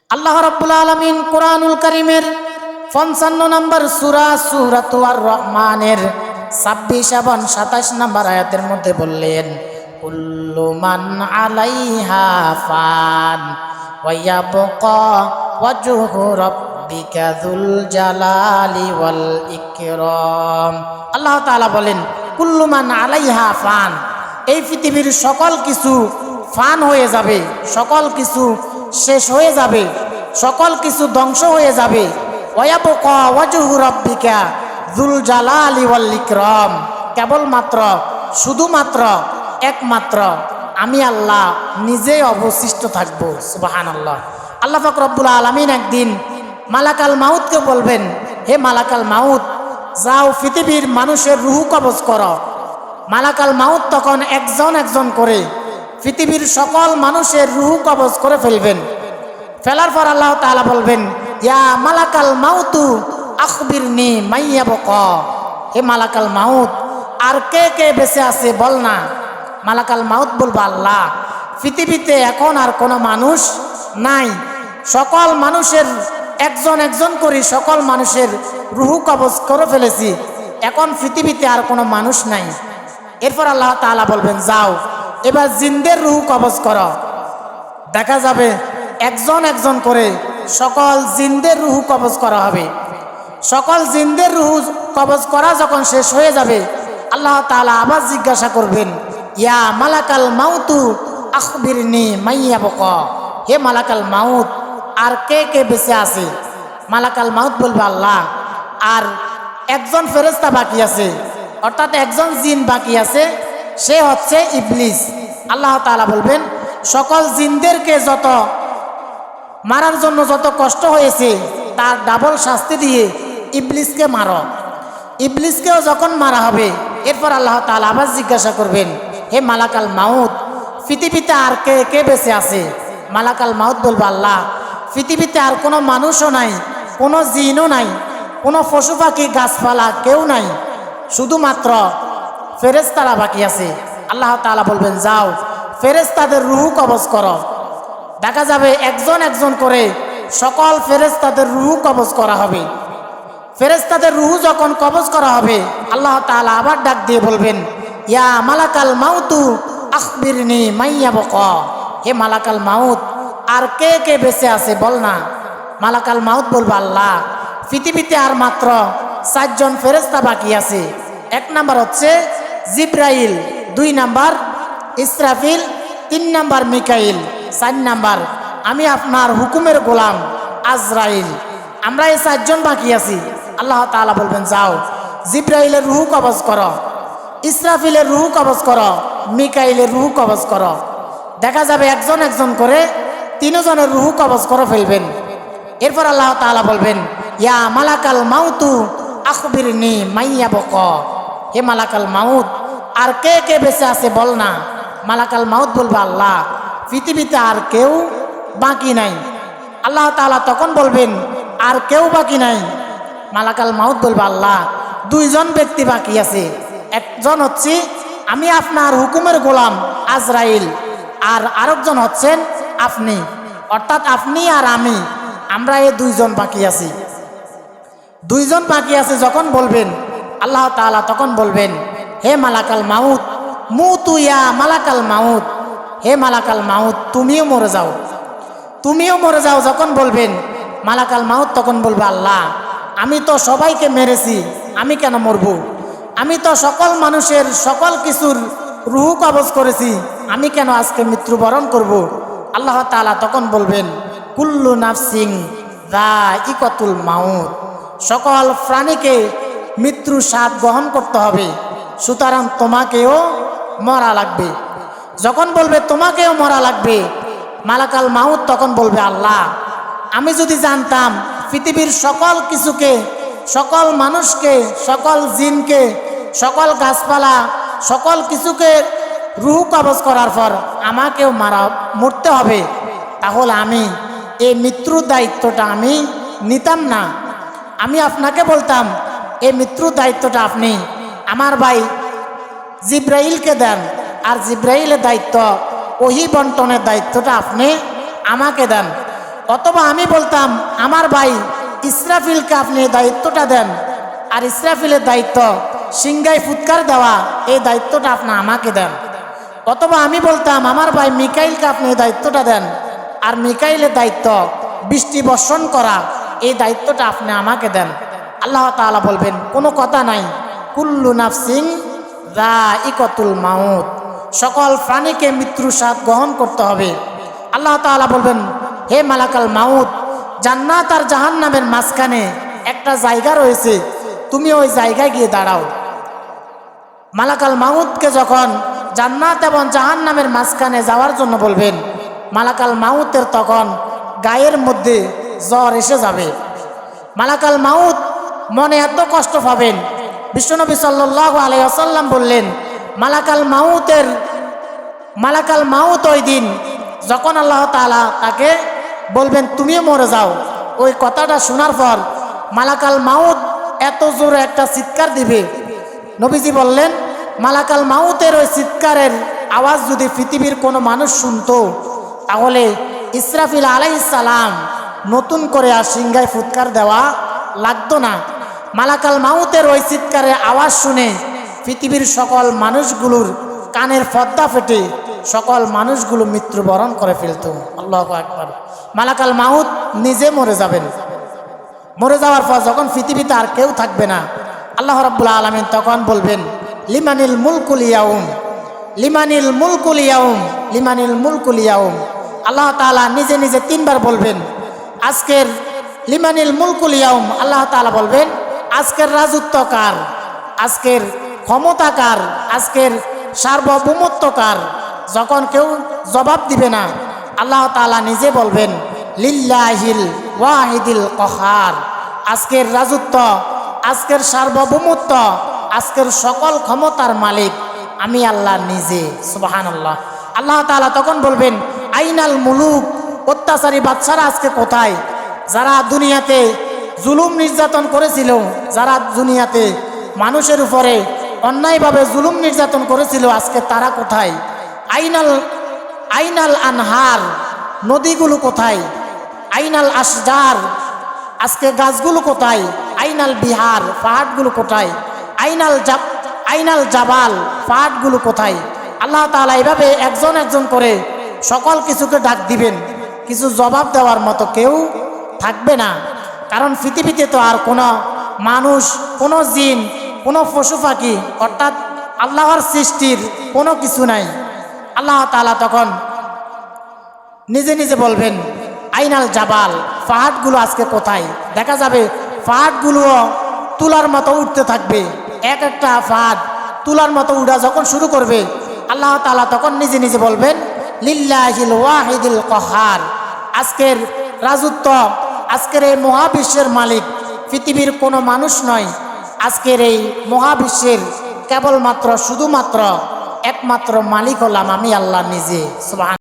আল্লাহ রাব্বুল আলামিন কুরআনুল কারীমের 55 নম্বর সূরা সূরাতুর রহমানের 26 এবং 27 নম্বর আয়াতের মধ্যে বললেন, কুল্লু মান আলাইহা ফান ওয়া ইয়াবকা ওয়াজহু রাব্বিকা যুল জালালি ওয়াল ইকরাম। আল্লাহ তাআলা বলেন, কুল্লু মান আলাইহা ফান, এই পৃথিবীর সকল কিছু ফান হয়ে যাবে, সকল কিছু শেষ হয়ে যাবে, সকল কিছু ধ্বংস হয়ে যাবে। ওয়ায়াবকা ওয়াজহু রাব্বিকা যুল জালালি ওয়াল ইকরাম, কেবলমাত্র শুধুমাত্র একমাত্র আমি আল্লাহ নিজেই অবশিষ্ট থাকব। সুবহানাল্লাহ। আল্লাহ পাক রব্বুল আলামিন একদিন মালাকাল মাউতকে বলবেন, হে মালাকাল মাউত, যাও পৃথিবীর মানুষের রুহ কবজ করো। মালাকাল মাউত তখন একজন একজন করে পৃথিবীর সকল মানুষের রুহ কবজ করে ফেলবেন। ফেলার পর আল্লাহ তাআলা বলবেন, ইয়া মালাকাল মাউতু আখবিরনি মাইয়াবকা, হে মালাকাল মাউত, আর কে কে বেঁচে আছে বল না। মালাকাল মাউত বলবো, আল্লাহ পৃথিবীতে এখন আর কোনো মানুষ নাই, সকল মানুষের একজন একজন করে সকল মানুষের রুহ কবজ করে ফেলেছি, এখন পৃথিবীতে আর কোনো মানুষ নাই। এরপর আল্লাহ তাআলা বলবেন, যাও এবার জিনদের রুহ কবজ করো। দেখা যাবে একজন একজন করে সকল জিনদের রুহ কবজ করা হবে। সকল জিনদের রুহ কবজ করা যখন শেষ হয়ে যাবে, আল্লাহ তাআলা আবার জিজ্ঞাসা করবেন, ইয়া মালাকাল মাউতু আখবিরনি মাইয়াবকা, হে মালাকাল মাউত, আর কে কে বেঁচে আছে। মালাকাল মাউত বলবে, আল্লাহ আর একজন ফেরেশতা বাকি আছে, অর্থাৎ একজন জিন বাকি আছে, সে হচ্ছে ইবলিস। আল্লাহ তাআলা বলবেন, সকল জিনদেরকে যত মারার জন্য যত কষ্ট হয়েছে তার ডাবল শাস্তি দিয়ে ইবলিসকে মারো। ইবলিসকেও যখন মারা হবে, এরপর আল্লাহ তাআলা আবার জিজ্ঞাসা করবেন, হে মালাকাল মাউত, পৃথিবীতে আর কে কে বেঁচে আছে। মালাকাল মাউত বলবে, আল্লাহ পৃথিবীতে আর কোনো মানুষও নাই, কোনো জিনও নাই, কোনো পশু পাখি গাছপালা কেউ নাই, শুধুমাত্র ফেরেশতারা বাকি আছে। আল্লাহ তাআলা বলবেন, যাও ফেরেশতাদের রুহ কবজ করো। দেখা যাবে একজন একজন করে সকল ফেরেশতাদের রুহ কবজ করা হবে। ফেরেশতাদের রুহ যখন কবজ করা হবে, আল্লাহ তাআলা আবার ডাক দিয়ে বলবেন, ইয়া মালাকাল মাউতু আখবিরনি মাইয়াবকা, হে মালাকাল মাউত, আর কে কে বেঁচে আছে বল না। মালাকাল মাউত বলবে, আল্লাহ পৃথিবীতে আর মাত্র 4 জন ফেরেশতা বাকি আছে। 1 নাম্বার হচ্ছে জিব্রাইল, 2 number Israfil, 3 number Mikail, 4 number আমি আপনার হুকুমের গোলাম আজরাইল। আমরা এই 4 জন বাকি আছি। আল্লাহ তাআলা বলবেন, যাও জিব্রাইলের রুহ কবজ করো, ইসরাফিলের রুহ কবজ করো, মিকাইলের রুহ কবজ করো। দেখা যাবে একজন একজন করে 3 জনের রুহ কবজ করে ফেলবেন। এরপর আল্লাহ তাআলা বলবেন, ইয়া মালাকাল মাউতু আখবিরনি মাইয়াবকা, হে মালাকাল মাউত, আর কে কে বেঁচে আছে বল না। মালাকাল মাউত বলবে, আল্লাহ পৃথিবীতে আর কেউ বাকি নাই। আল্লাহ তাআলা তখন বলবেন, আর কেউ বাকি নাই। মালাকাল মাউত বলবে, আল্লাহ 2 জন ব্যক্তি বাকি আছে। একজন হচ্ছে আমি আপনার হুকুমের গোলাম আজরাইল, আর আরেকজন হচ্ছেন আপনি, অর্থাৎ আপনি আর আমি, আমরা এই 2 জন বাকি আছি। 2 জন বাকি আছে যখন বলবেন, আল্লাহ তাআলা তখন বলবেন, হে মালাকাল মাউত মুতু ইয়া মালাকাল মাউত, হে মালাকাল মাউত তুমিও মরে যাও, তুমিও মরে যাও। যখন বলবেন মালাকাল মাউত তখন বলবে, আল্লাহ আমি তো সবাইকে মেরেছি, আমি কেন মরব? আমি তো সকল মানুষের সকল কিছুর রুহ কবজ করেছি, আমি কেন আজকে মৃত্যুবরণ করব? আল্লাহ তাআলা তখন বলবেন, কুল্লু নাফসিন যায়িকাতুল মাউত, সকল প্রাণীকে মৃত্যুর স্বাদ গ্রহণ করতে হবে, সুতরাং তোমাকেও মরা লাগবে। যখন বলবে তোমাকেও মরা লাগবে, মালাকাল মাউত তখন বলবে, আল্লাহ আমি যদি জানতাম পৃথিবীর সকল কিছুকে, সকল মানুষকে, সকল জিনকে, সকল গাছপালা, সকল কিছুকে রুহ কবজ করার পর আমাকেও মরতে হবে, তাহলে আমি এই মৃত্যুর দায়িত্বটা আমি নিতাম না। আমি আপনাকে বলতাম, এই মৃত্যুর দায়িত্বটা আপনি আমার ভাই জিব্রাইলকে দেন, আর জিব্রাইলের দায়িত্ব, ওহী বন্টনের দায়িত্বটা আপনি আমাকে দেন। অথবা আমি বলতাম আমার ভাই ইসরাফিলকে আপনি এই দায়িত্বটা দেন, আর ইসরাফিলের দায়িত্ব সিংহায় ফুৎকার দেওয়া, এই দায়িত্বটা আপনি আমাকে দেন। অথবা আমি বলতাম আমার ভাই মিকাইলকে আপনি এই দায়িত্বটা দেন, আর মিকাইলের দায়িত্ব বৃষ্টি বর্ষণ করা, এই দায়িত্বটা আপনি আমাকে দেন। আল্লাহ তাআলা বলবেন কোনো কথা নাই, কুল্লু নাফসিন যায়িকাতুল মাউত, সকল প্রাণীকে মৃত্যুর স্বাদ গ্রহণ করতে হবে। আল্লাহ তাআলা বলবেন হে মালাকাল মাউত, জান্নাত আর জাহান্নামের মাঝখানে একটা জায়গা রয়েছে, তুমি ওই জায়গায় গিয়ে দাঁড়াও। মালাকাল মাউতকে যখন জান্নাত এবং জাহান্নামের মাঝখানে যাওয়ার জন্য বলবেন, মালাকাল মাউতের তখন গায়ের মধ্যে জ্বর এসে যাবে। মালাকাল মাউত মনে এত কষ্ট পাবেন, বিশ্বনবী সাল্লাল্লাহু আলাইহি ওয়াসাল্লাম বললেন মালাকাল মাউত ওই দিন যখন আল্লাহ তাআলা তাকে বলবেন তুমিও মরে যাও, ওই কথাটা শোনার পর মালাকাল মাউত এত জোরে একটা চিৎকার দিবে। নবীজি বললেন মালাকাল মাউতের ওই চিৎকারের আওয়াজ যদি পৃথিবীর কোনো মানুষ শুনতো, তাহলে ইসরাফিল আলাইহিস সালাম নতুন করে আর সিংহায় ফুৎকার দেওয়া লাগতো না। মালাকাল মাউতের ওই চিৎকারের আওয়াজ শুনে পৃথিবীর সকল মানুষগুলোর কানের পর্দা ফেটে সকল মানুষগুলো মৃত্যুবরণ করে ফেলতো। আল্লাহু আকবার। মালাকাল মাউত নিজে মরে যাবেন, মরে যাওয়ার পর যখন পৃথিবীতে আর কেউ থাকবে না, আল্লাহ রাব্বুল আলামিন তখন বলবেন লিমানিল মুলকুল ইয়াউম, লিমানিল মুলকুল ইয়াউম, লিমানিল মুলকুল ইয়াউম। আল্লাহ তাআলা নিজে নিজে তিনবার বলবেন আজকের লিমানিল মুলকুল ইয়াউম। আল্লাহ তাআলা বলবেন আজকের রাজত্ব কার, আজকের ক্ষমতা কার, আজকের সার্বভৌমত্ব কার। যখন কেউ জবাব দিবে না, আল্লাহ তাআলা নিজে বলবেন লিল্লাহিল ওয়াহিদিল কহার, আজকের রাজত্ব, আজকের সার্বভৌমত্ব, আজকের সকল ক্ষমতার মালিক আমি আল্লাহ নিজে। সুবহানাল্লাহ। আল্লাহ তাআলা তখন বলবেন আইনাল মুলুক, অত্যাচারী বাদশারা আজকে কোথায়? যারা দুনিয়াতে জুলুম নির্যাতন করেছিল, যারা দুনিয়াতে মানুষের উপরে অন্যায়ভাবে জুলুম নির্যাতন করেছিল, আজকে তারা কোথায়? আইনাল আনহার, নদীগুলো কোথায়? আইনাল আশজার, আজকে গাছগুলো কোথায়? আইনাল বিহার, পাহাড়গুলো কোথায়? আইনাল জাবাল, পাহাড়গুলো কোথায়? আল্লাহ তাআলা এইভাবে একজন একজন করে সকল কিছুকে ডাক দিবেন, কিছু জবাব দেওয়ার মতো কেউ থাকবে না। কারণ পৃথিবীতে তো আর কোনো মানুষ, কোনো জিন, কোনো পশু পাখি অর্থাৎ আল্লাহর সৃষ্টির কোনো কিছু নাই। আল্লাহ তাআলা তখন নিজে নিজে বলবেন আইনাল জাবাল, পাহাড়গুলো আজকে কোথায়? দেখা যাবে পাহাড়গুলোও তুলার মতো উঠতে থাকবে, এক একটা পাহাড় তুলার মতো উড়া যখন শুরু করবে, আল্লাহ তাআলা তখন নিজে নিজে বলবেন লিল্লাহিল ওয়াহিদিল কহার, আজকের রাজত্ব, আজকের এই মহাবিশ্বের মালিক পৃথিবীর কোনো মানুষ নয়, আজকের এই মহাবিশ্বের কেবলমাত্র শুধুমাত্র একমাত্র মালিক হলাম আমি আল্লাহ নিজে। সুবহান।